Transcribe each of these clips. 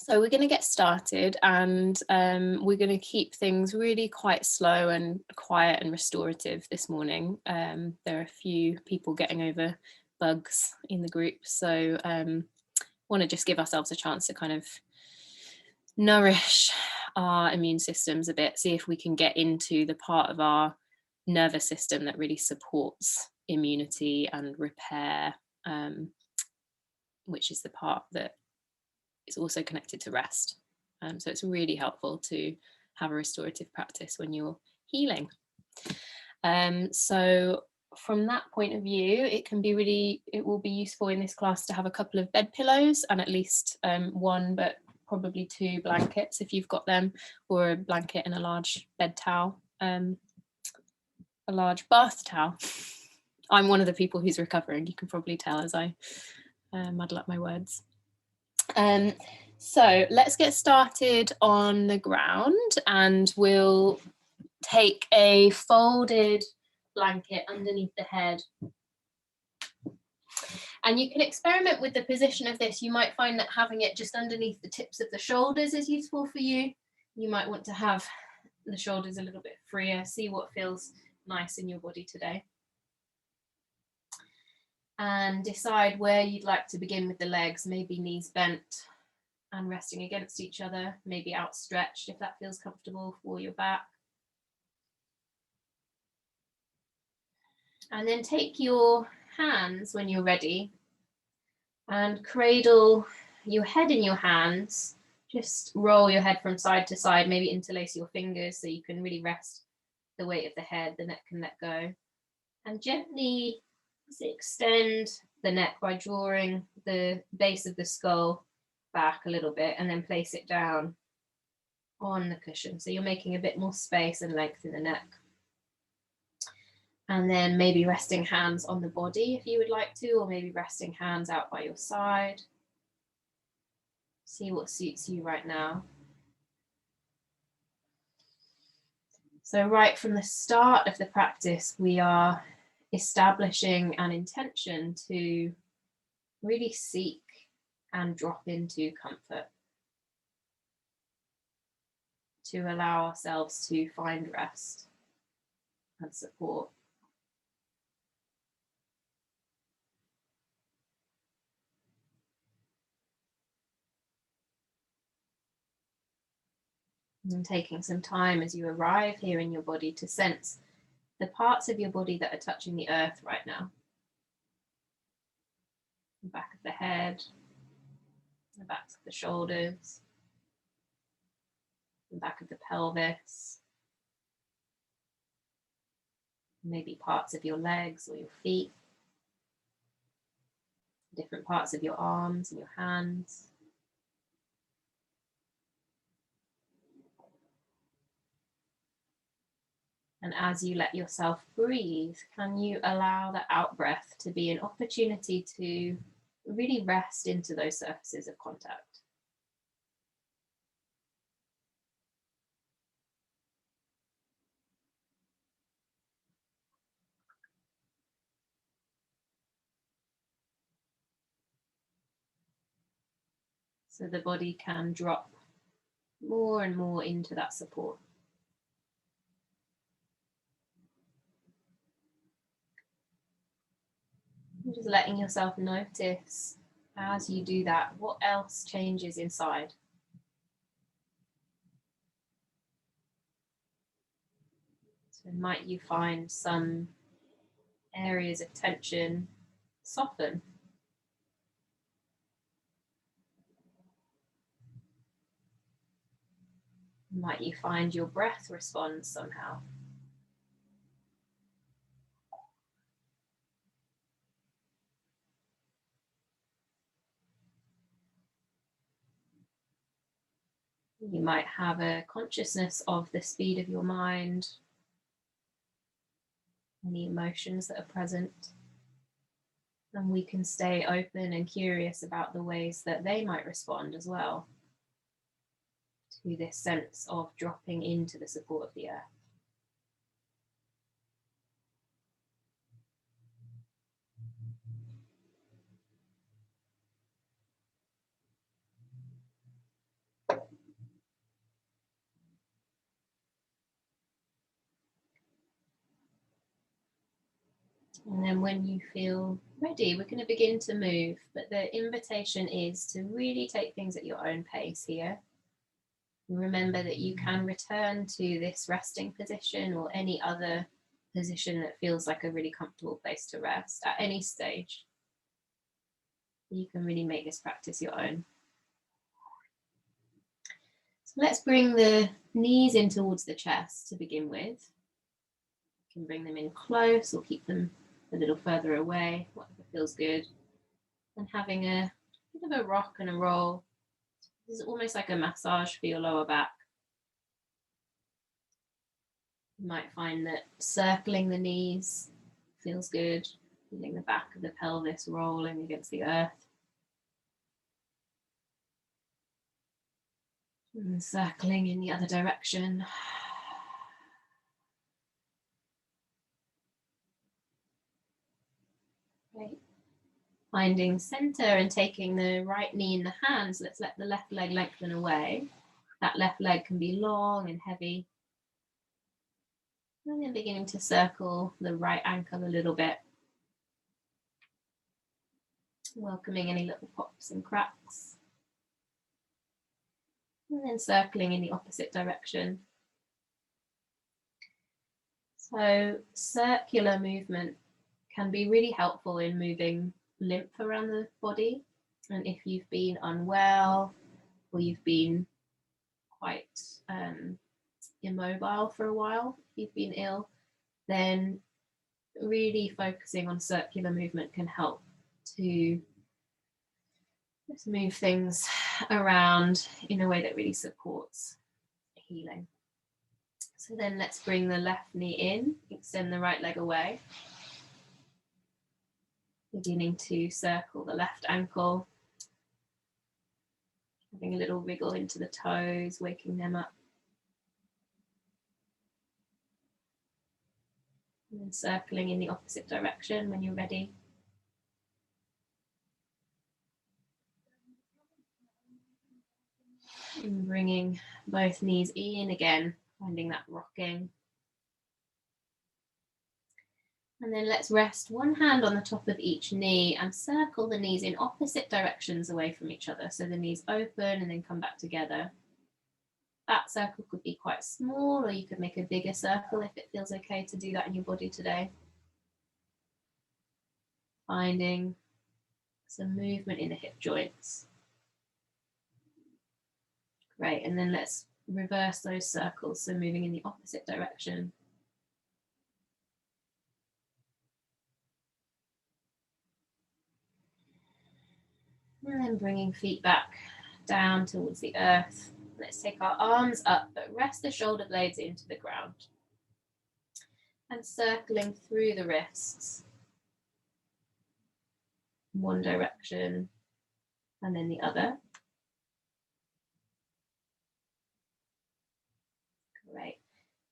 So we're going to get started, and we're going to keep things really quite slow and quiet and restorative this morning. There are a few people getting over bugs in the group, so want to just give ourselves a chance to kind of nourish our immune systems a bit, see if we can get into the part of our nervous system that really supports immunity and repair, which is the part that is also connected to rest. So it's really helpful to have a restorative practice when you're healing. So from that point of view, it will be useful in this class to have a couple of bed pillows and at least one, but probably two blankets if you've got them, or a blanket and a large bed towel, a large bath towel. I'm one of the people who's recovering, you can probably tell as I muddle up my words. So let's get started on the ground, and we'll take a folded blanket underneath the head. And you can experiment with the position of this. You might find that having it just underneath the tips of the shoulders is useful for you. You might want to have the shoulders a little bit freer, see what feels nice in your body today. And decide where you'd like to begin with the legs, maybe knees bent and resting against each other, maybe outstretched if that feels comfortable for your back. And then take your hands when you're ready and cradle your head in your hands. Just roll your head from side to side, maybe interlace your fingers so you can really rest the weight of the head, the neck can let go. And gently extend the neck by drawing the base of the skull back a little bit and then place it down on the cushion. So you're making a bit more space and length in the neck. And then maybe resting hands on the body if you would like to, or maybe resting hands out by your side. See what suits you right now. So right from the start of the practice, we are establishing an intention to really seek and drop into comfort, to allow ourselves to find rest and support. And taking some time as you arrive here in your body to sense the parts of your body that are touching the earth right now. The back of the head, the backs of the shoulders, the back of the pelvis, maybe parts of your legs or your feet, different parts of your arms and your hands. And as you let yourself breathe, can you allow that out breath to be an opportunity to really rest into those surfaces of contact? So the body can drop more and more into that support. And just letting yourself notice as you do that, what else changes inside? So might you find some areas of tension soften? Might you find your breath respond somehow? You might have a consciousness of the speed of your mind, any emotions that are present, and we can stay open and curious about the ways that they might respond as well to this sense of dropping into the support of the earth. And then when you feel ready, we're going to begin to move, but the invitation is to really take things at your own pace here. Remember that you can return to this resting position or any other position that feels like a really comfortable place to rest at any stage. You can really make this practice your own. So let's bring the knees in towards the chest to begin with. You can bring them in close or keep them a little further away, whatever feels good. And having a bit of a rock and a roll. This is almost like a massage for your lower back. You might find that circling the knees feels good, feeling the back of the pelvis rolling against the earth. And circling in the other direction. Great. Finding center and taking the right knee in the hands. Let's let the left leg lengthen away. That left leg can be long and heavy. And then beginning to circle the right ankle a little bit. Welcoming any little pops and cracks. And then circling in the opposite direction. So circular movement can be really helpful in moving lymph around the body. And if you've been unwell or you've been quite immobile for a while, if you've been ill, then really focusing on circular movement can help to just move things around in a way that really supports healing. So then let's bring the left knee in, extend the right leg away. Beginning to circle the left ankle. Having a little wriggle into the toes, waking them up. And then circling in the opposite direction when you're ready. And bringing both knees in again, finding that rocking. And then let's rest one hand on the top of each knee and circle the knees in opposite directions away from each other. So the knees open and then come back together. That circle could be quite small, or you could make a bigger circle if it feels okay to do that in your body today. Finding some movement in the hip joints. Great, and then let's reverse those circles, so moving in the opposite direction. And then bringing feet back down towards the earth. Let's take our arms up, but rest the shoulder blades into the ground. And circling through the wrists. One direction and then the other. Great.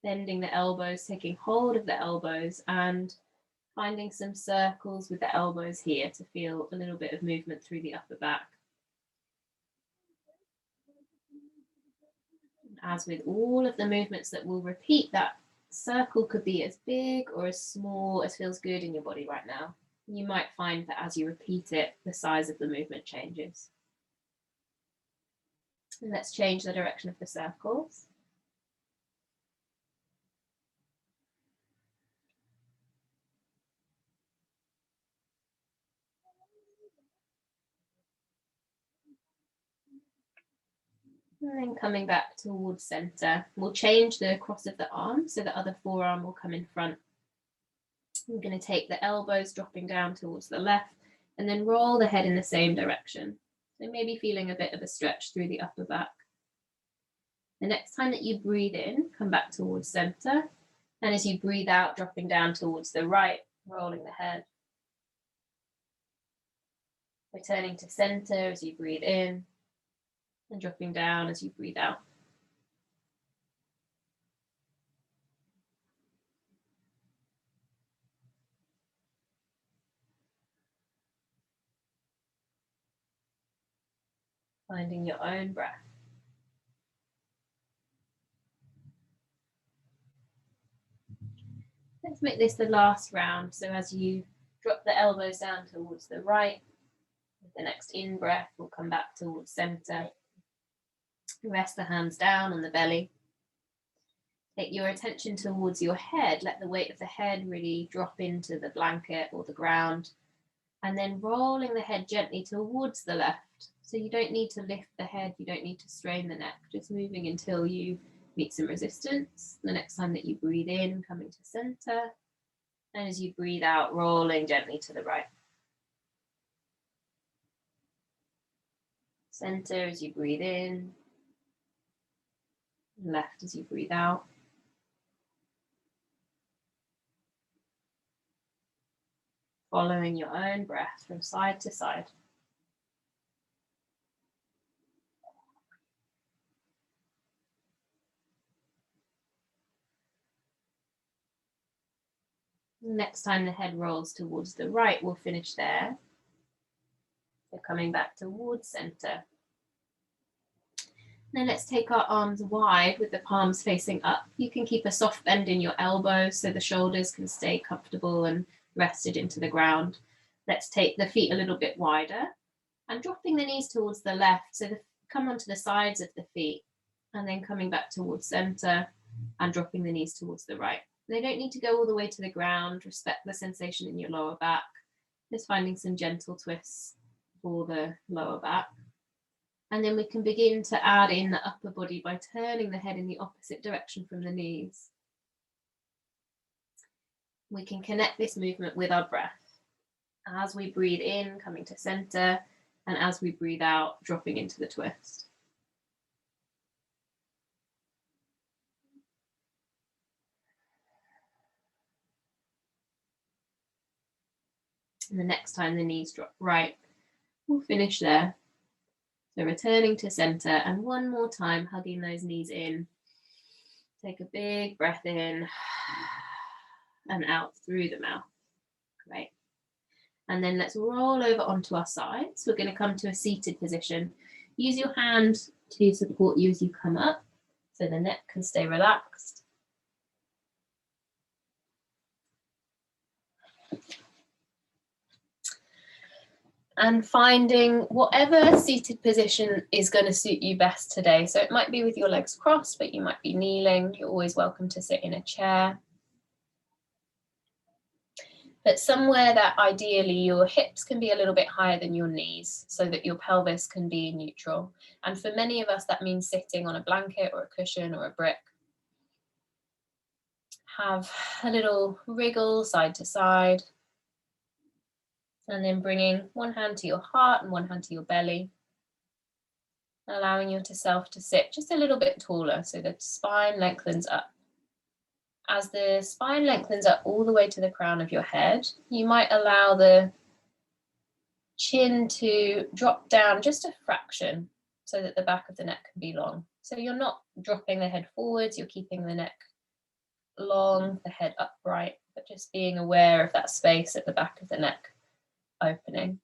Bending the elbows, taking hold of the elbows and finding some circles with the elbows here to feel a little bit of movement through the upper back. As with all of the movements that will repeat, that circle could be as big or as small as feels good in your body right now. You might find that as you repeat it, the size of the movement changes. And let's change the direction of the circles. And then coming back towards center, we'll change the cross of the arm so the other forearm will come in front. We're going to take the elbows dropping down towards the left and then roll the head in the same direction. So maybe feeling a bit of a stretch through the upper back. The next time that you breathe in, come back towards center. And as you breathe out, dropping down towards the right, rolling the head. Returning to center as you breathe in and dropping down as you breathe out. Finding your own breath. Let's make this the last round. So as you drop the elbows down towards the right, with the next in-breath, we'll come back towards center. Rest the hands down on the belly. Take your attention towards your head. Let the weight of the head really drop into the blanket or the ground. And then rolling the head gently towards the left. So you don't need to lift the head, you don't need to strain the neck, just moving until you meet some resistance. The next time that you breathe in, coming to center. And as you breathe out, rolling gently to the right. Center as you breathe in. Left as you breathe out. Following your own breath from side to side. Next time the head rolls towards the right, we'll finish there. So coming back towards center. Then let's take our arms wide with the palms facing up. You can keep a soft bend in your elbows so the shoulders can stay comfortable and rested into the ground. Let's take the feet a little bit wider and dropping the knees towards the left. So come onto the sides of the feet and then coming back towards center and dropping the knees towards the right. They don't need to go all the way to the ground. Respect the sensation in your lower back. Just finding some gentle twists for the lower back. And then we can begin to add in the upper body by turning the head in the opposite direction from the knees. We can connect this movement with our breath. As we breathe in, coming to center, and as we breathe out, dropping into the twist. And the next time the knees drop right, we'll finish there. So returning to center and one more time, hugging those knees in. Take a big breath in and out through the mouth. Great. And then let's roll over onto our sides. We're going to come to a seated position. Use your hand to support you as you come up so the neck can stay relaxed. And finding whatever seated position is going to suit you best today. So it might be with your legs crossed, but you might be kneeling. You're always welcome to sit in a chair. But somewhere that ideally your hips can be a little bit higher than your knees so that your pelvis can be neutral. And for many of us, that means sitting on a blanket or a cushion or a brick. Have a little wriggle side to side. And then bringing one hand to your heart and one hand to your belly. Allowing yourself to sit just a little bit taller so the spine lengthens up. As the spine lengthens up all the way to the crown of your head, you might allow the chin to drop down just a fraction so that the back of the neck can be long. So you're not dropping the head forwards, you're keeping the neck long, the head upright, but just being aware of that space at the back of the neck opening.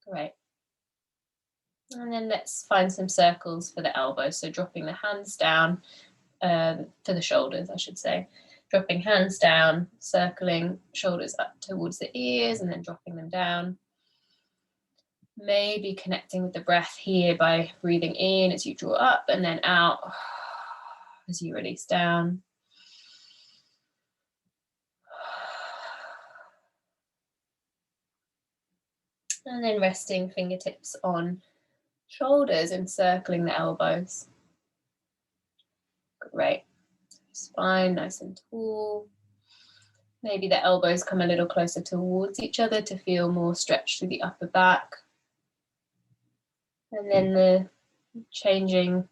Great. And then let's find some circles for the elbows. So dropping the hands down to the shoulders, I should say. Dropping hands down, circling shoulders up towards the ears and then dropping them down. Maybe connecting with the breath here by breathing in as you draw up and then out as you release down. And then resting fingertips on shoulders and circling the elbows. Great. Spine nice and tall. Maybe the elbows come a little closer towards each other to feel more stretch through the upper back. And then the changing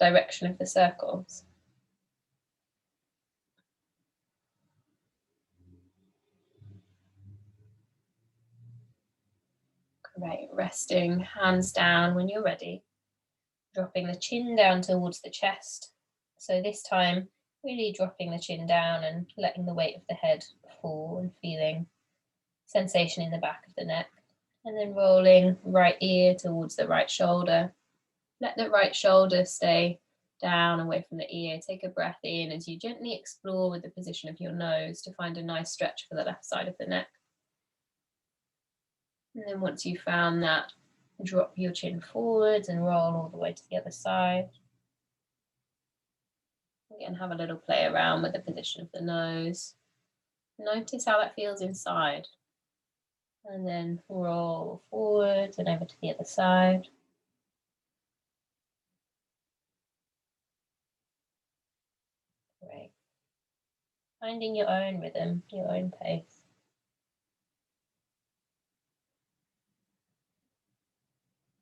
direction of the circles. Great. Resting hands down when you're ready. Dropping the chin down towards the chest. So this time, really dropping the chin down and letting the weight of the head fall and feeling sensation in the back of the neck. And then rolling right ear towards the right shoulder. Let the right shoulder stay down away from the ear. Take a breath in as you gently explore with the position of your nose to find a nice stretch for the left side of the neck. And then once you've found that, drop your chin forwards and roll all the way to the other side. Again, have a little play around with the position of the nose. Notice how that feels inside. And then roll forwards and over to the other side. Great. Finding your own rhythm, your own pace.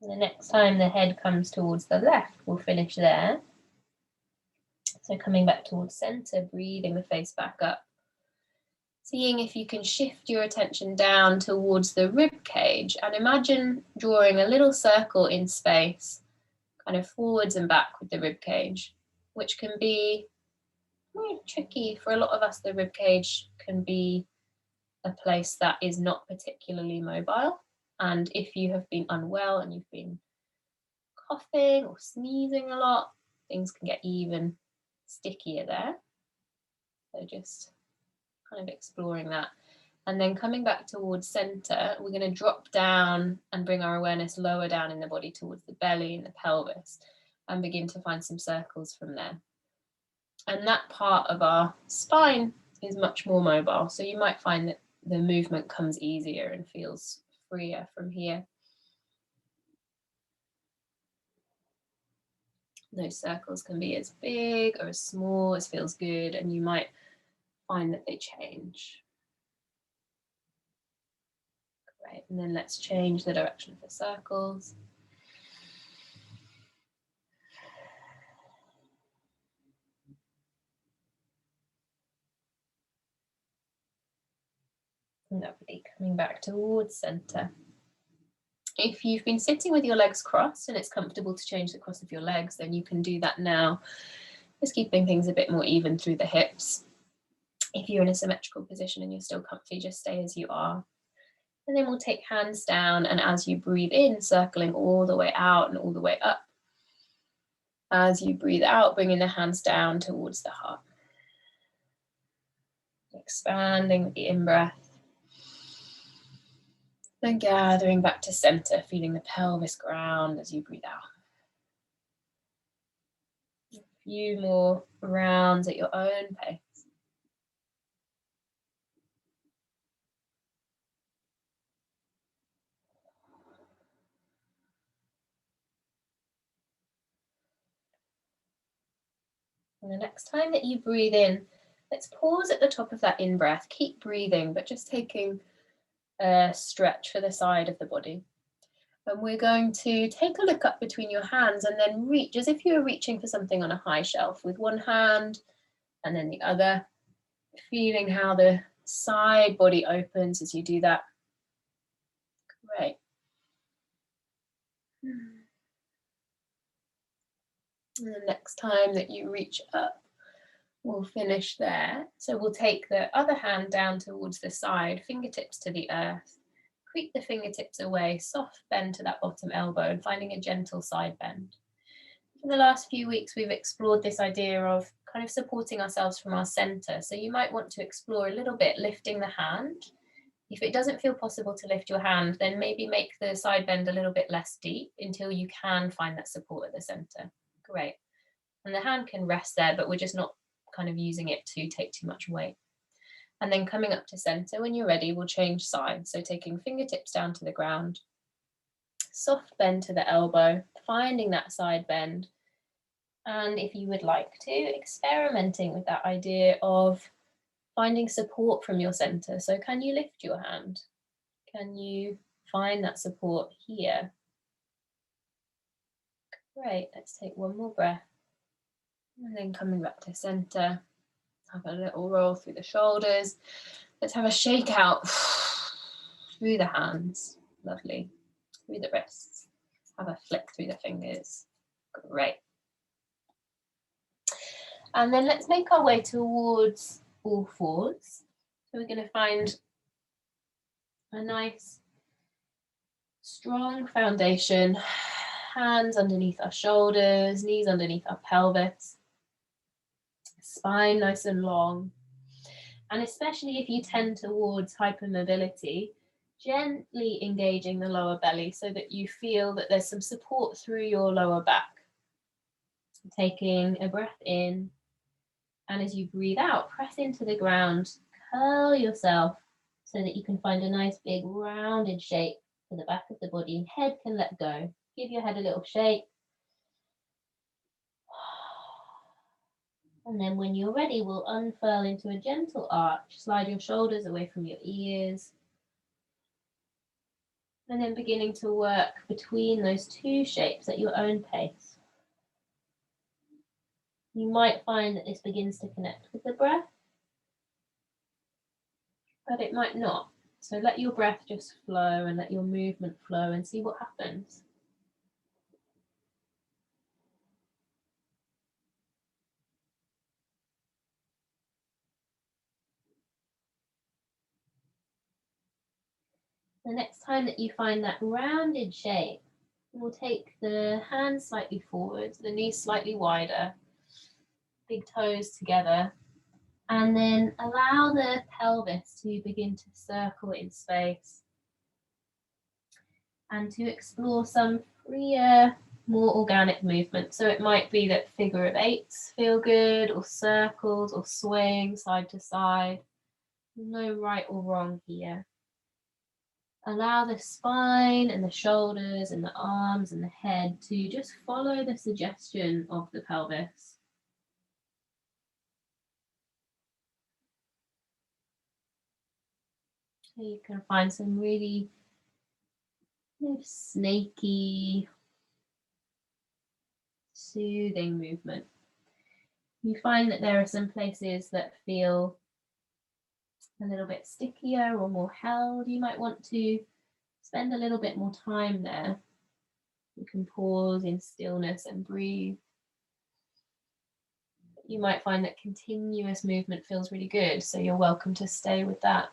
And the next time the head comes towards the left, we'll finish there. So coming back towards center, breathing the face back up. Seeing if you can shift your attention down towards the rib cage and imagine drawing a little circle in space, kind of forwards and back with the rib cage, which can be very tricky for a lot of us. The rib cage can be a place that is not particularly mobile. And if you have been unwell and you've been coughing or sneezing a lot, things can get even stickier there. So just kind of exploring that. And then coming back towards center, we're going to drop down and bring our awareness lower down in the body towards the belly and the pelvis and begin to find some circles from there. And that part of our spine is much more mobile. So you might find that the movement comes easier and feels freer from here. Those circles can be as big or as small as feels good, and you might find that they change. Great, and then let's change the direction of the circles. Lovely, coming back towards center. If you've been sitting with your legs crossed and it's comfortable to change the cross of your legs, then you can do that now. Just keeping things a bit more even through the hips. If you're in a symmetrical position and you're still comfy, just stay as you are. And then we'll take hands down, and as you breathe in, circling all the way out and all the way up. As you breathe out, bringing the hands down towards the heart. Expanding with the in-breath. Then gathering back to center, feeling the pelvis ground as you breathe out. A few more rounds at your own pace. And the next time that you breathe in, let's pause at the top of that in-breath. Keep breathing, but just taking a stretch for the side of the body. And we're going to take a look up between your hands and then reach as if you were reaching for something on a high shelf with one hand and then the other, feeling how the side body opens as you do that. Great. And the next time that you reach up, we'll finish there. So we'll take the other hand down towards the side, fingertips to the earth. Creep the fingertips away, soft bend to that bottom elbow and finding a gentle side bend. In the last few weeks, we've explored this idea of kind of supporting ourselves from our center. So you might want to explore a little bit lifting the hand. If it doesn't feel possible to lift your hand, then maybe make the side bend a little bit less deep until you can find that support at the center. Great. And the hand can rest there, but we're just not kind of using it to take too much weight. And then coming up to center, when you're ready, we'll change sides. So taking fingertips down to the ground, soft bend to the elbow, finding that side bend. And if you would like to, experimenting with that idea of finding support from your center. So can you lift your hand? Can you find that support here? Great, let's take one more breath. And then coming back to center, have a little roll through the shoulders. Let's have a shake out through the hands. Lovely. Through the wrists. Have a flick through the fingers. Great. And then let's make our way towards all fours. So we're going to find a nice, strong foundation hands underneath our shoulders, knees underneath our pelvis, spine nice and long. And especially if you tend towards hypermobility, gently engaging the lower belly so that you feel that there's some support through your lower back. Taking a breath in, and as you breathe out, press into the ground, curl yourself so that you can find a nice big rounded shape for the back of the body. Head can let go. Give your head a little shake. And then when you're ready, we'll unfurl into a gentle arch. Slide your shoulders away from your ears. And then beginning to work between those two shapes at your own pace. You might find that this begins to connect with the breath, but it might not. So let your breath just flow and let your movement flow and see what happens. The next time that you find that rounded shape, we'll take the hands slightly forward, the knees slightly wider, big toes together, and then allow the pelvis to begin to circle in space and to explore some freer, more organic movement. So it might be that figure of eights feel good, or circles, or swaying side to side. No right or wrong here. Allow the spine and the shoulders and the arms and the head to just follow the suggestion of the pelvis. So you can find some really snaky, soothing movement. You find that there are some places that feel a little bit stickier or more held. You might want to spend a little bit more time there. You can pause in stillness and breathe. You might find that continuous movement feels really good, so you're welcome to stay with that.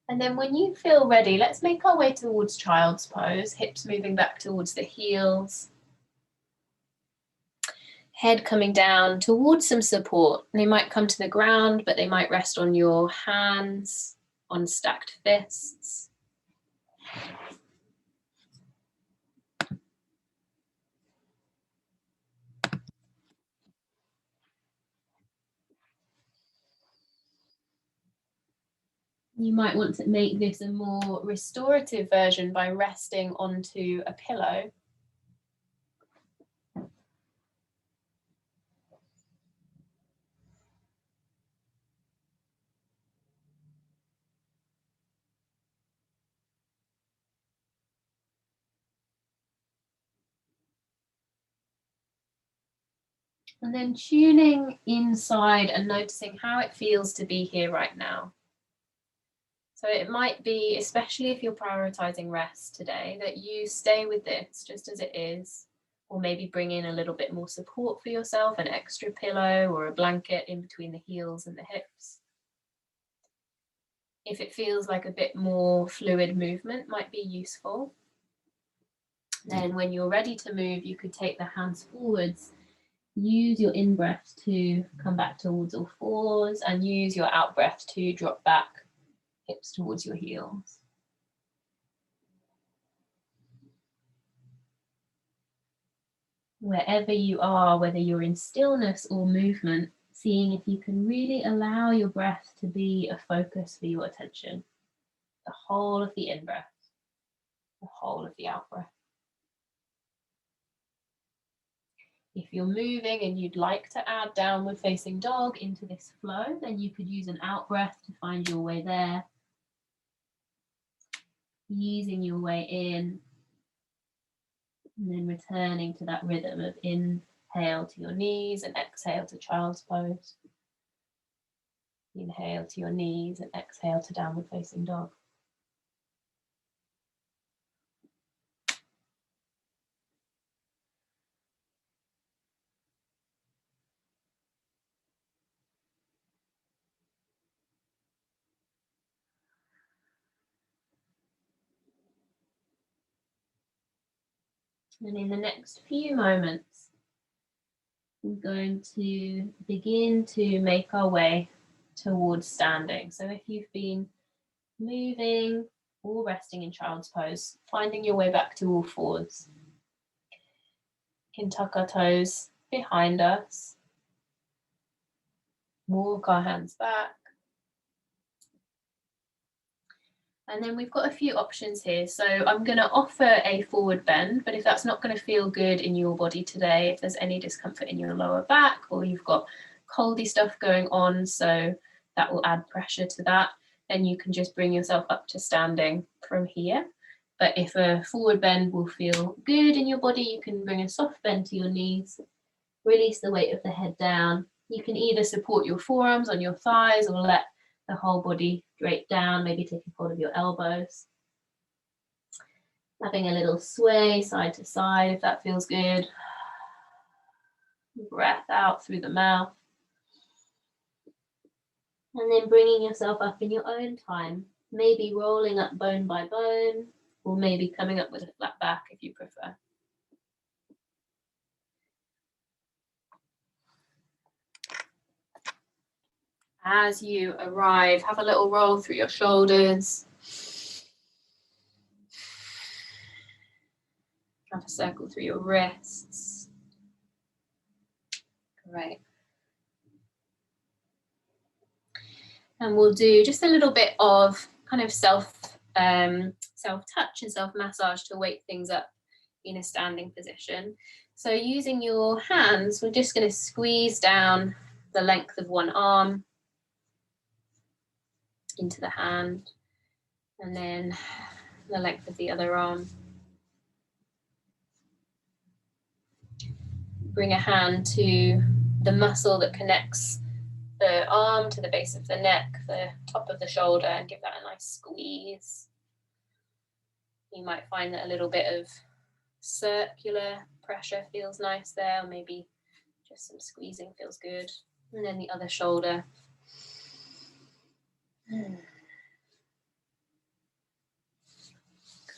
And then when you feel ready, let's make our way towards child's pose, hips moving back towards the heels. Head coming down towards some support. They might come to the ground, but they might rest on your hands, on stacked fists. You might want to make this a more restorative version by resting onto a pillow. And then tuning inside and noticing how it feels to be here right now. So it might be, especially if you're prioritizing rest today, that you stay with this just as it is, or maybe bring in a little bit more support for yourself, an extra pillow or a blanket in between the heels and the hips. If it feels like a bit more fluid movement might be useful. Then when you're ready to move, you could take the hands forwards. Use your in-breath to come back towards all fours and use your out-breath to drop back, hips towards your heels. Wherever you are, whether you're in stillness or movement, seeing if you can really allow your breath to be a focus for your attention. The whole of the in-breath, the whole of the out-breath. If you're moving and you'd like to add downward facing dog into this flow, then you could use an out breath to find your way there. Easing your way in, and then returning to that rhythm of inhale to your knees and exhale to child's pose. Inhale to your knees and exhale to downward facing dog. And in the next few moments, we're going to begin to make our way towards standing. So if you've been moving or resting in child's pose, finding your way back to all fours. We can tuck our toes behind us, walk our hands back. And then we've got a few options here. So I'm going to offer a forward bend, but if that's not going to feel good in your body today, if there's any discomfort in your lower back or you've got coldy stuff going on, so that will add pressure to that, then you can just bring yourself up to standing from here. But if a forward bend will feel good in your body, you can bring a soft bend to your knees, release the weight of the head down. You can either support your forearms on your thighs or let the whole body drape down, maybe taking hold of your elbows. Having a little sway side to side if that feels good. Breath out through the mouth. And then bringing yourself up in your own time, maybe rolling up bone by bone, or maybe coming up with a flat back if you prefer. As you arrive, have a little roll through your shoulders. Have a circle through your wrists. Great. And we'll do just a little bit of kind of self-touch and self-massage to wake things up in a standing position. So using your hands, we're just going to squeeze down the length of one arm into the hand, and then the length of the other arm. Bring a hand to the muscle that connects the arm to the base of the neck, the top of the shoulder, and give that a nice squeeze. You might find that a little bit of circular pressure feels nice there, or maybe just some squeezing feels good. And then the other shoulder.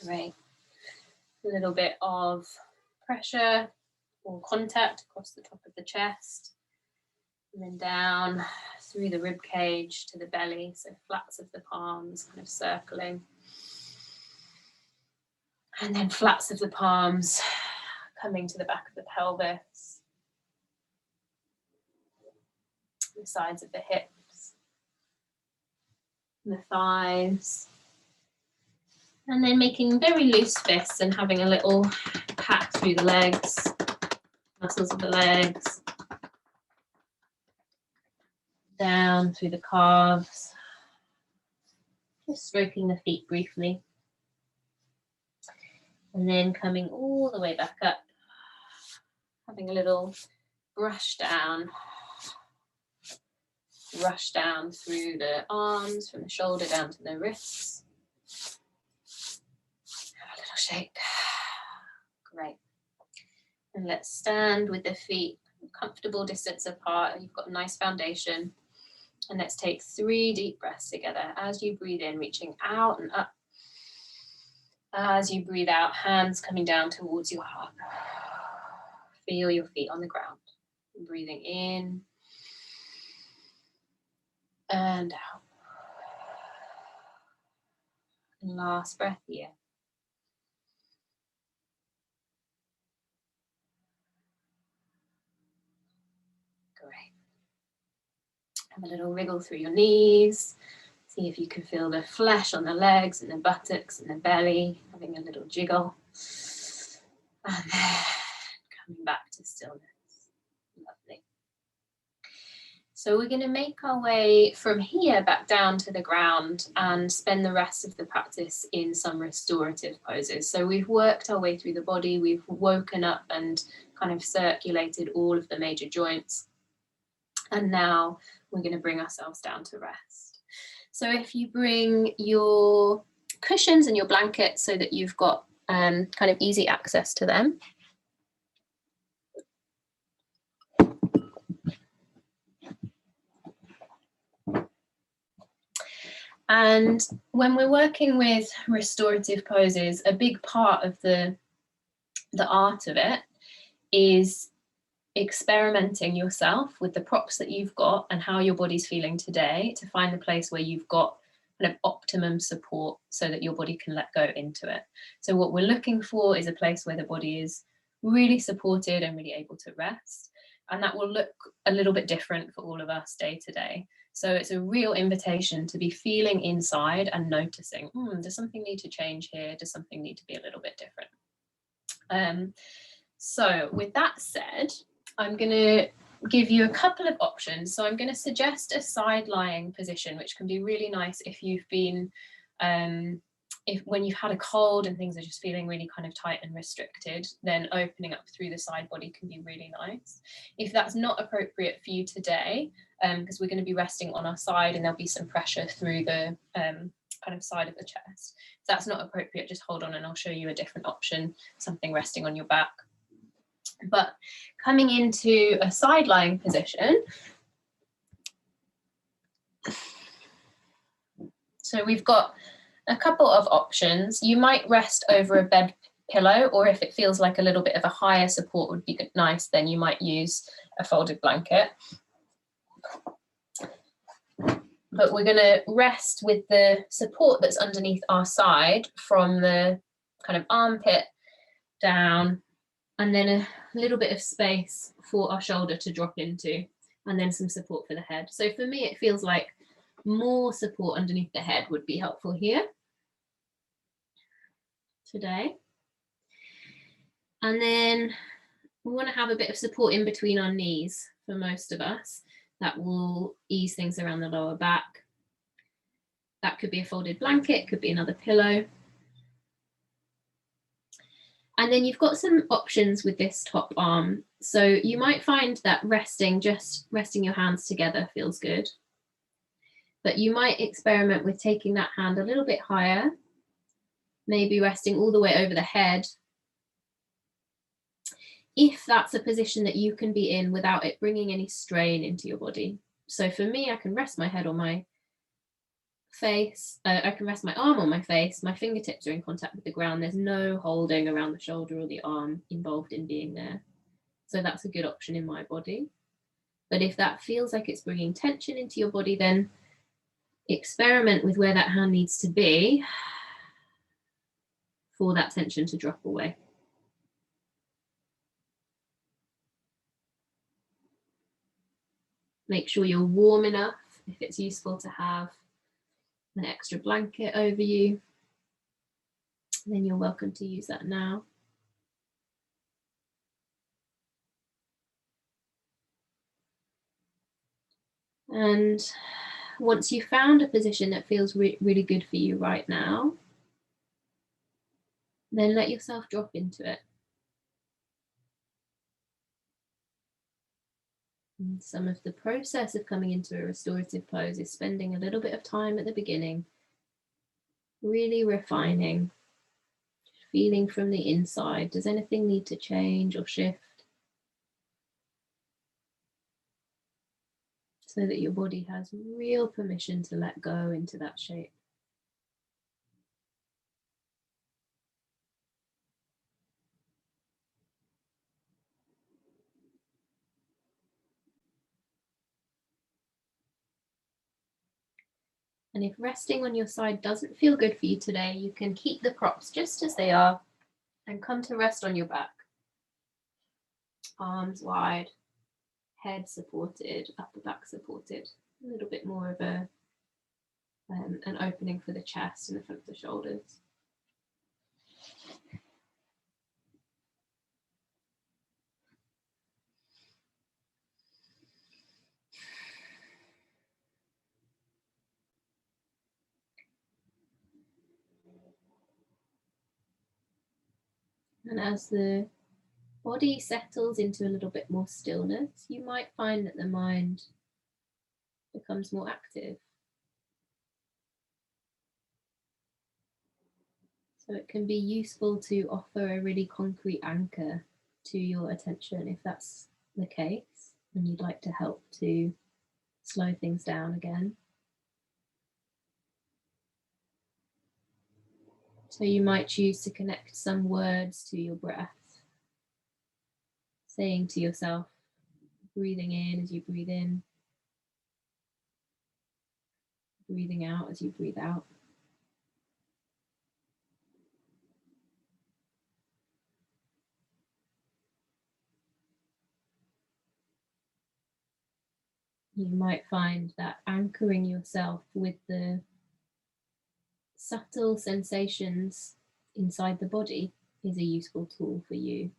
Great. A little bit of pressure or contact across the top of the chest, and then down through the rib cage to the belly, so flats of the palms kind of circling. And then flats of the palms coming to the back of the pelvis, the sides of the hips, the thighs. And then making very loose fists and having a little pat through the legs, muscles of the legs, down through the calves, just stroking the feet briefly. And then coming all the way back up, having a little brush down through the arms, from the shoulder down to the wrists. Have a little shake. Great. And let's stand with the feet a comfortable distance apart. You've got a nice foundation. And let's take 3 deep breaths together. As you breathe in, reaching out and up. As you breathe out, hands coming down towards your heart. Feel your feet on the ground. Breathing in and out. And last breath here. Great. Have a little wriggle through your knees. See if you can feel the flesh on the legs and the buttocks and the belly, having a little jiggle. And then coming back to stillness. Lovely. So we're going to make our way from here back down to the ground and spend the rest of the practice in some restorative poses. So we've worked our way through the body, we've woken up and kind of circulated all of the major joints. And now we're going to bring ourselves down to rest. So if you bring your cushions and your blankets so that you've got kind of easy access to them. And when we're working with restorative poses, a big part of the the art of it is experimenting yourself with the props that you've got and how your body's feeling today to find the place where you've got kind of optimum support so that your body can let go into it. So what we're looking for is a place where the body is really supported and really able to rest. And that will look a little bit different for all of us day to day. So it's a real invitation to be feeling inside and noticing, does something need to change here? Does something need to be a little bit different? So with that said, I'm going to give you a couple of options. So I'm going to suggest a side lying position, which can be really nice if you've been, when you've had a cold and things are just feeling really kind of tight and restricted, then opening up through the side body can be really nice. If that's not appropriate for you today, because we're going to be resting on our side and there'll be some pressure through the kind of side of the chest. If that's not appropriate, just hold on and I'll show you a different option, something resting on your back. But coming into a side lying position, so we've got a couple of options. You might rest over a bed pillow, or if it feels like a little bit of a higher support would be nice, then you might use a folded blanket. But we're going to rest with the support that's underneath our side from the kind of armpit down, and then a little bit of space for our shoulder to drop into, and then some support for the head. So for me, it feels like more support underneath the head would be helpful here today. And then we want to have a bit of support in between our knees for most of us. That will ease things around the lower back. That could be a folded blanket, could be another pillow. And then you've got some options with this top arm. So you might find that just resting your hands together feels good. But you might experiment with taking that hand a little bit higher, maybe resting all the way over the head, if that's a position that you can be in without it bringing any strain into your body. So for me, I can rest my head on my face, I can rest my arm on my face, my fingertips are in contact with the ground, there's no holding around the shoulder or the arm involved in being there. So that's a good option in my body. But if that feels like it's bringing tension into your body, then experiment with where that hand needs to be for that tension to drop away. Make sure you're warm enough if it's useful to have an extra blanket over you. Then you're welcome to use that now. And once you've found a position that feels really good for you right now, then let yourself drop into it. And some of the process of coming into a restorative pose is spending a little bit of time at the beginning, really refining, feeling from the inside. Does anything need to change or shift? So that your body has real permission to let go into that shape. And if resting on your side doesn't feel good for you today, you can keep the props just as they are and come to rest on your back. Arms wide, head supported, upper back supported. A little bit more of an opening for the chest and the front of the shoulders. And as the body settles into a little bit more stillness, you might find that the mind becomes more active. So it can be useful to offer a really concrete anchor to your attention if that's the case, and you'd like to help to slow things down again. So you might choose to connect some words to your breath. saying to yourself, breathing in as you breathe in, breathing out as you breathe out. You might find that anchoring yourself with the subtle sensations inside the body is a useful tool for you.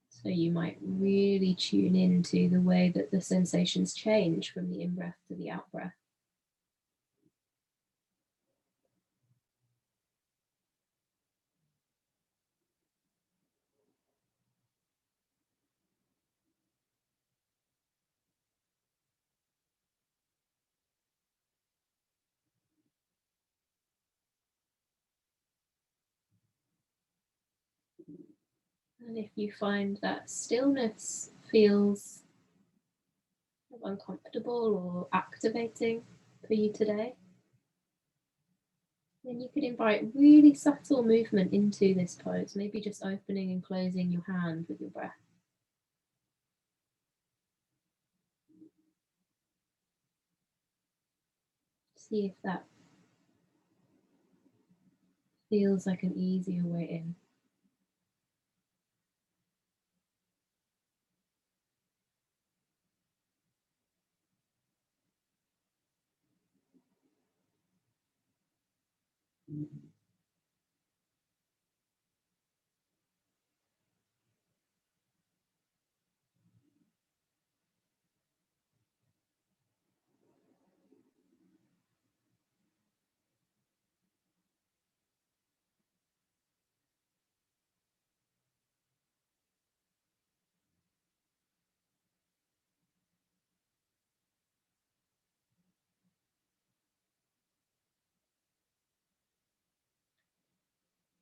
So you might really tune into the way that the sensations change from the in-breath to the out-breath. And if you find that stillness feels uncomfortable or activating for you today, then you could invite really subtle movement into this pose, maybe just opening and closing your hand with your breath. See if that feels like an easier way in.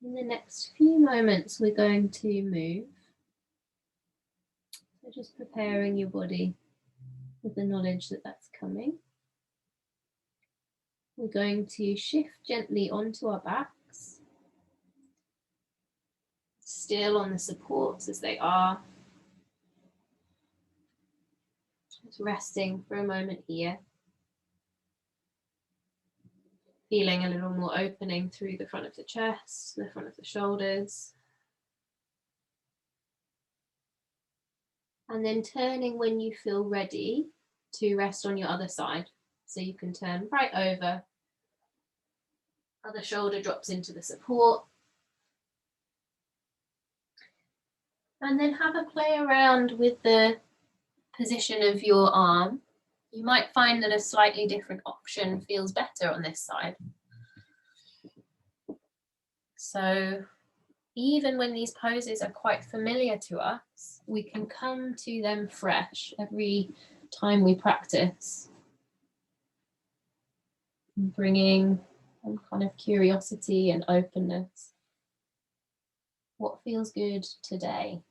In the next few moments, we're going to move. So just preparing your body with the knowledge that that's coming. We're going to shift gently onto our backs, still on the supports as they are. Just resting for a moment here. Feeling a little more opening through the front of the chest, the front of the shoulders. And then turning when you feel ready to rest on your other side. So you can turn right over. Other shoulder drops into the support. And then have a play around with the position of your arm. You might find that a slightly different option feels better on this side. So even when these poses are quite familiar to us, we can come to them fresh every time we practice, bringing some kind of curiosity and openness. What feels good today?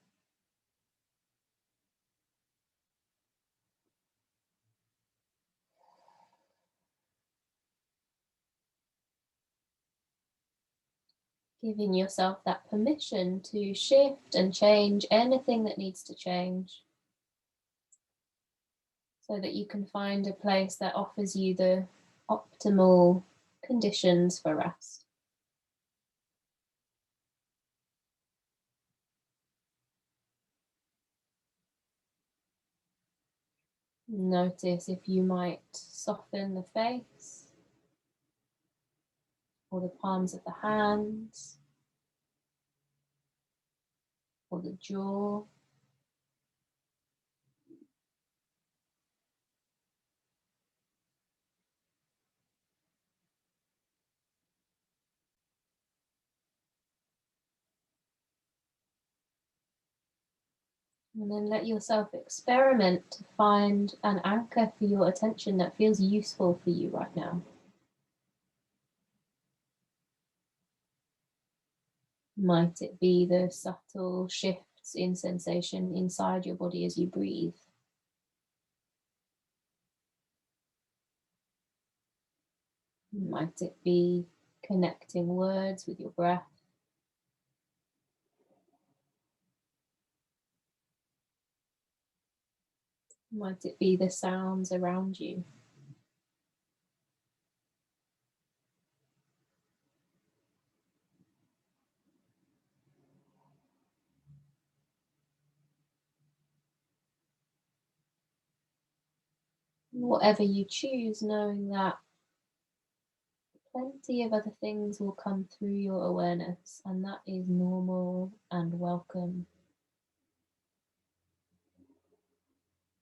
Giving yourself that permission to shift and change anything that needs to change, so that you can find a place that offers you the optimal conditions for rest. Notice if you might soften the face or the palms of the hands or the jaw. And then let yourself experiment to find an anchor for your attention that feels useful for you right now. Might it be the subtle shifts in sensation inside your body as you breathe? Might it be connecting words with your breath? Might it be the sounds around you? Whatever you choose, knowing that plenty of other things will come through your awareness, and that is normal and welcome.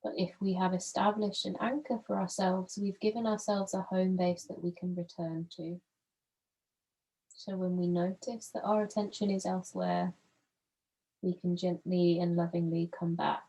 But if we have established an anchor for ourselves, we've given ourselves a home base that we can return to. So when we notice that our attention is elsewhere, we can gently and lovingly come back.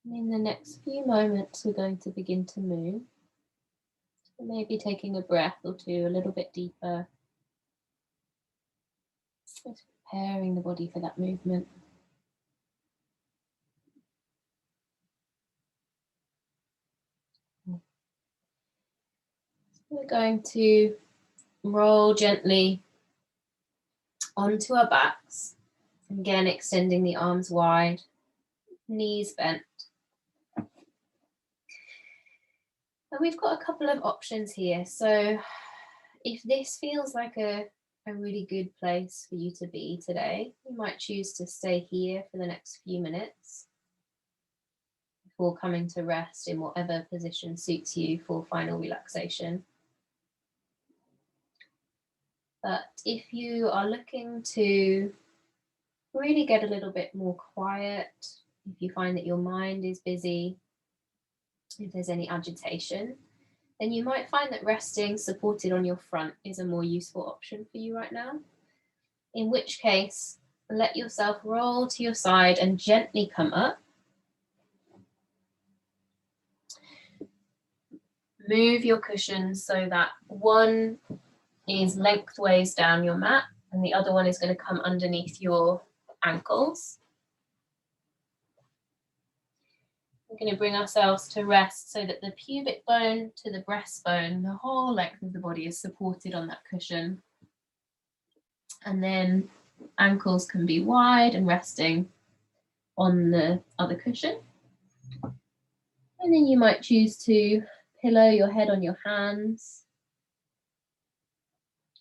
In the next few moments, we're going to begin to move. So maybe taking a breath or two a little bit deeper. Just preparing the body for that movement. We're going to roll gently onto our backs. Again, extending the arms wide, knees bent. And we've got a couple of options here. So if this feels like a really good place for you to be today, you might choose to stay here for the next few minutes before coming to rest in whatever position suits you for final relaxation. But if you are looking to really get a little bit more quiet, if you find that your mind is busy, if there's any agitation, then you might find that resting supported on your front is a more useful option for you right now. In which case, let yourself roll to your side and gently come up. Move your cushions so that one is lengthways down your mat and the other one is going to come underneath your ankles. We're going to bring ourselves to rest so that the pubic bone to the breastbone, the whole length of the body is supported on that cushion. And then ankles can be wide and resting on the other cushion. And then you might choose to pillow your head on your hands.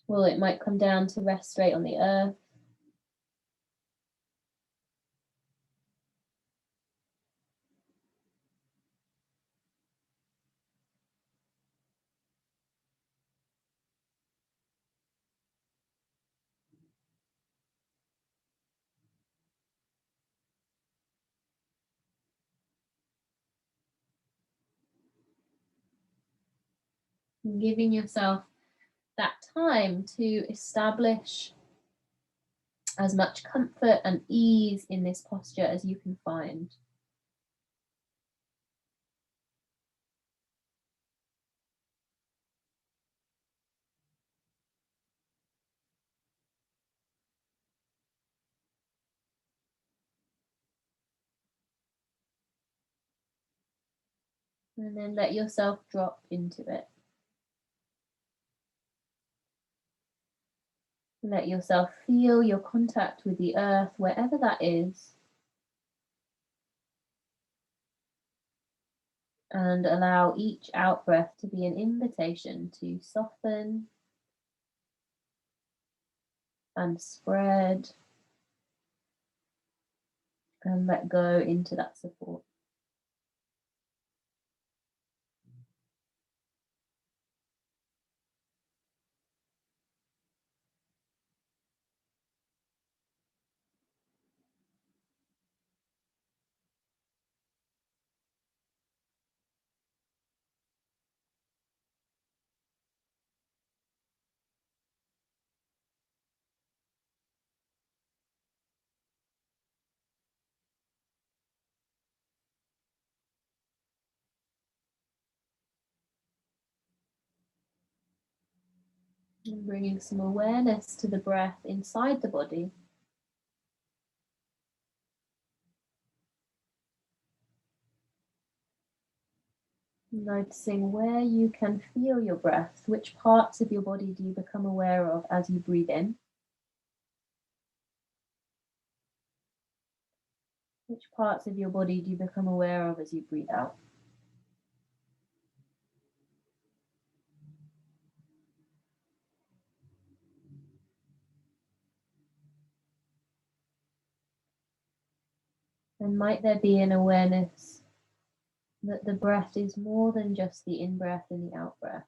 Or it might come down to rest straight on the earth. And giving yourself that time to establish as much comfort and ease in this posture as you can find. And then let yourself drop into it. Let yourself feel your contact with the earth, wherever that is. And allow each out breath to be an invitation to soften and spread and let go into that support. And bringing some awareness to the breath inside the body. Noticing where you can feel your breath, which parts of your body do you become aware of as you breathe in? Which parts of your body do you become aware of as you breathe out? And might there be an awareness that the breath is more than just the in-breath and the out-breath?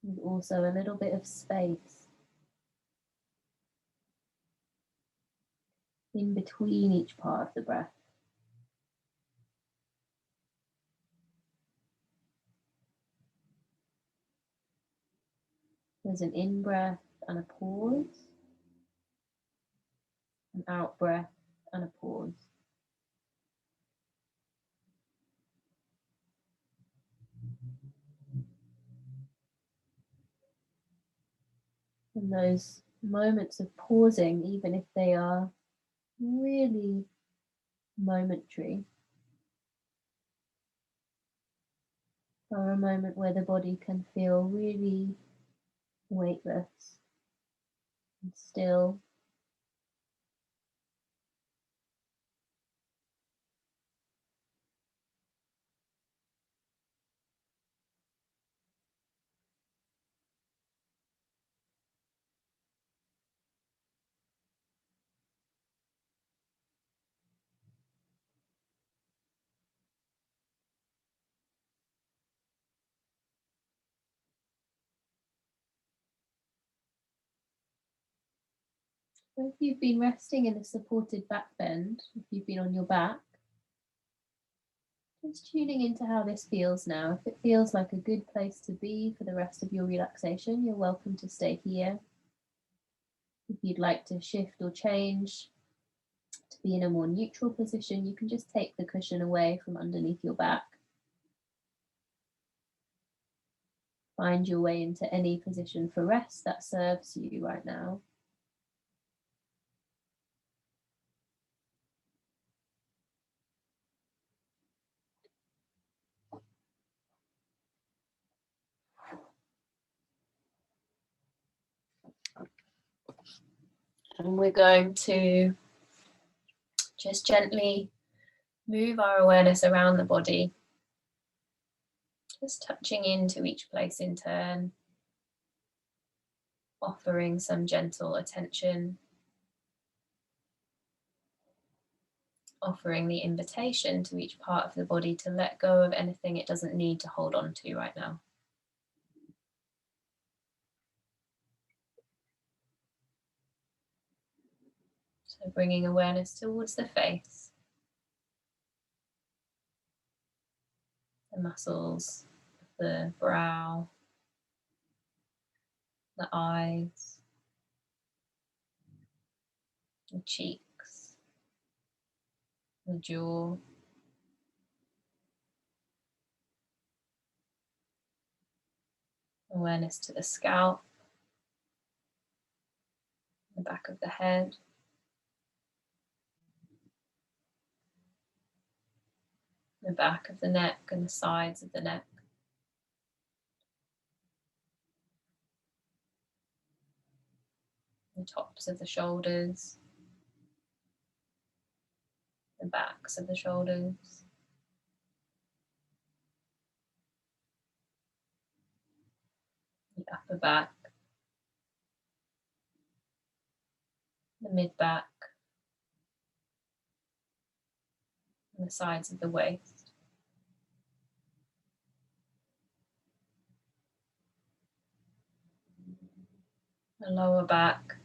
And also a little bit of space in between each part of the breath. There's an in-breath and a pause, an out-breath and a pause. And those moments of pausing, even if they are really momentary, are a moment where the body can feel really weightless and still. So if you've been resting in a supported back bend, if you've been on your back, just tuning into how this feels now. If it feels like a good place to be for the rest of your relaxation, you're welcome to stay here. If you'd like to shift or change to be in a more neutral position, you can just take the cushion away from underneath your back. Find your way into any position for rest that serves you right now. And we're going to just gently move our awareness around the body, just touching into each place in turn, offering some gentle attention, offering the invitation to each part of the body to let go of anything it doesn't need to hold on to right now. So bringing awareness towards the face, the muscles of the brow, the eyes, the cheeks, the jaw, awareness to the scalp, the back of the head, the back of the neck and the sides of the neck. The tops of the shoulders, the backs of the shoulders, the upper back, the mid back, and the sides of the waist. The lower back,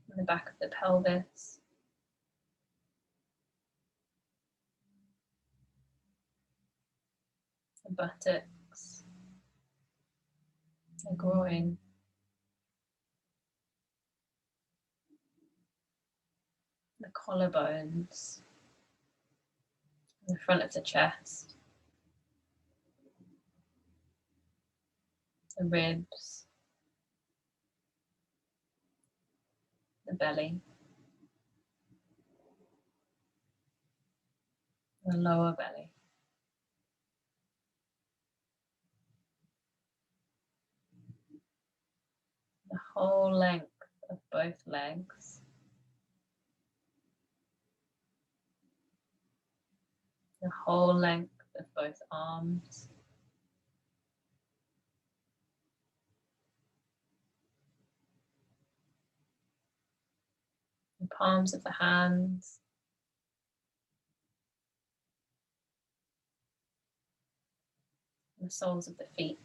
and the back of the pelvis, the buttocks, the groin, the collarbones, the front of the chest, the ribs, the belly, the lower belly, the whole length of both legs, the whole length of both arms, the palms of the hands, the soles of the feet.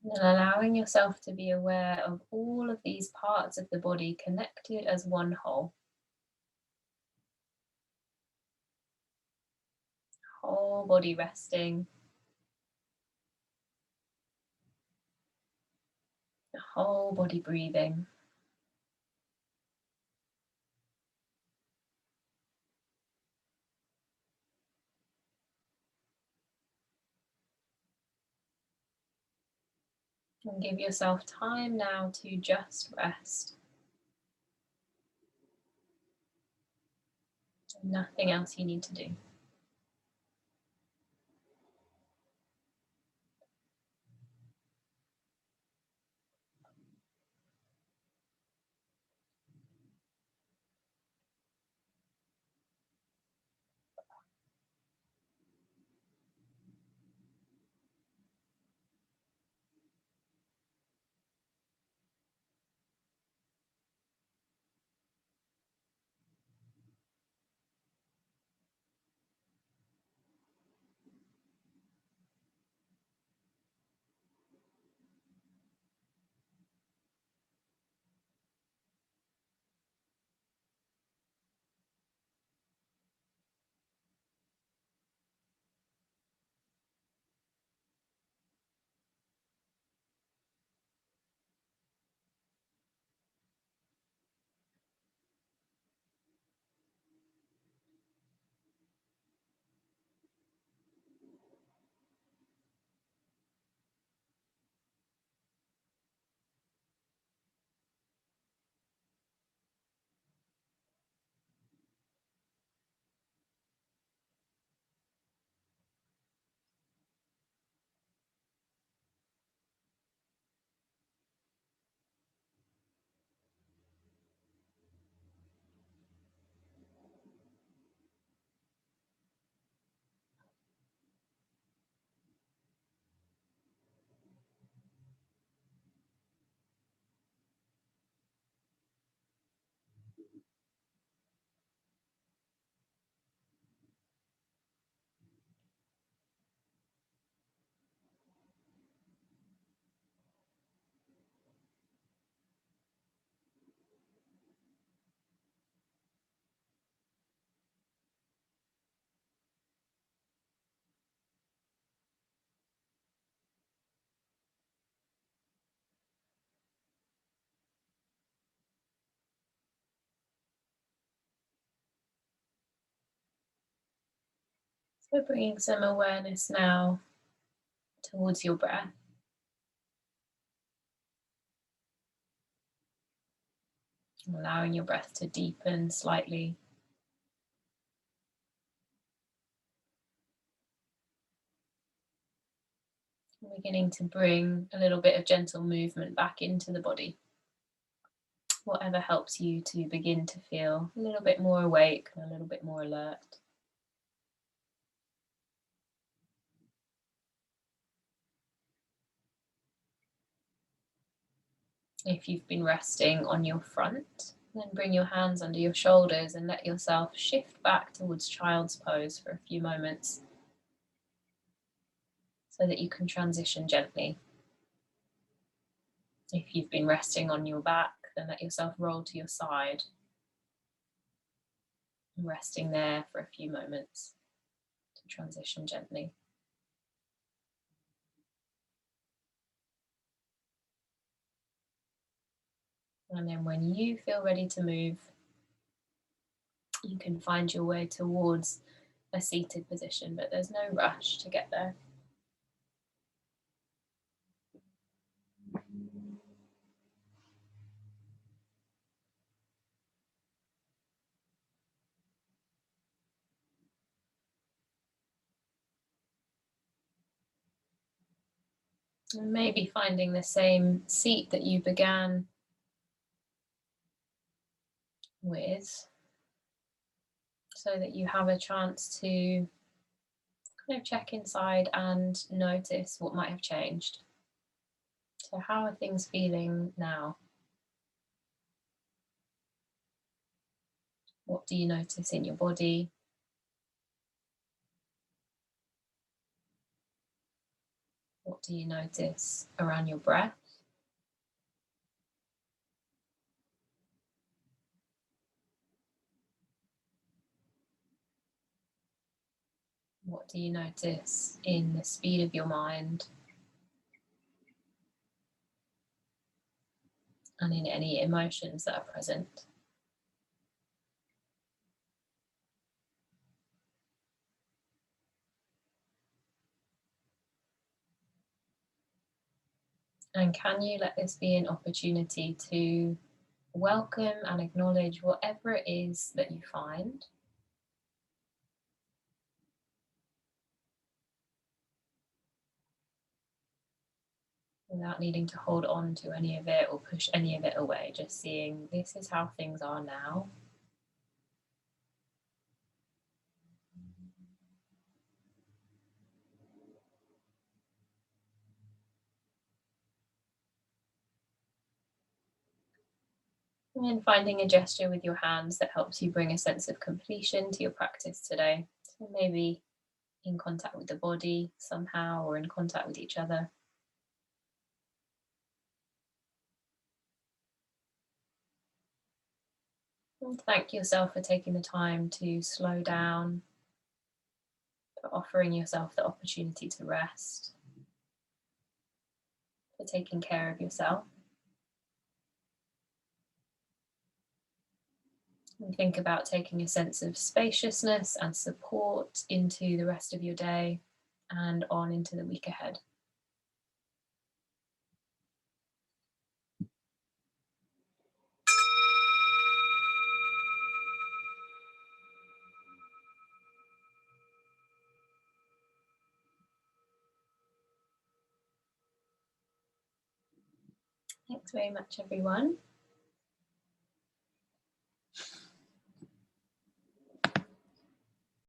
And allowing yourself to be aware of all of these parts of the body connected as one whole. Whole body resting, the whole body breathing. And give yourself time now to just rest. Nothing else you need to do. We're bringing some awareness now towards your breath. Allowing your breath to deepen slightly. Beginning to bring a little bit of gentle movement back into the body. Whatever helps you to begin to feel a little bit more awake and a little bit more alert. If you've been resting on your front, then bring your hands under your shoulders and let yourself shift back towards child's pose for a few moments so that you can transition gently. If you've been resting on your back, then let yourself roll to your side, resting there for a few moments to transition gently. And then when you feel ready to move, you can find your way towards a seated position, but there's no rush to get there. And maybe finding the same seat that you began with, so that you have a chance to kind of check inside and notice what might have changed. So how are things feeling now? What do you notice in your body? What do you notice around your breath? What do you notice in the speed of your mind and in any emotions that are present? And can you let this be an opportunity to welcome and acknowledge whatever it is that you find? Without needing to hold on to any of it or push any of it away, just seeing this is how things are now. And then finding a gesture with your hands that helps you bring a sense of completion to your practice today. So maybe in contact with the body somehow or in contact with each other. And thank yourself for taking the time to slow down, for offering yourself the opportunity to rest, for taking care of yourself. And think about taking a sense of spaciousness and support into the rest of your day and on into the week ahead. Thanks very much, everyone.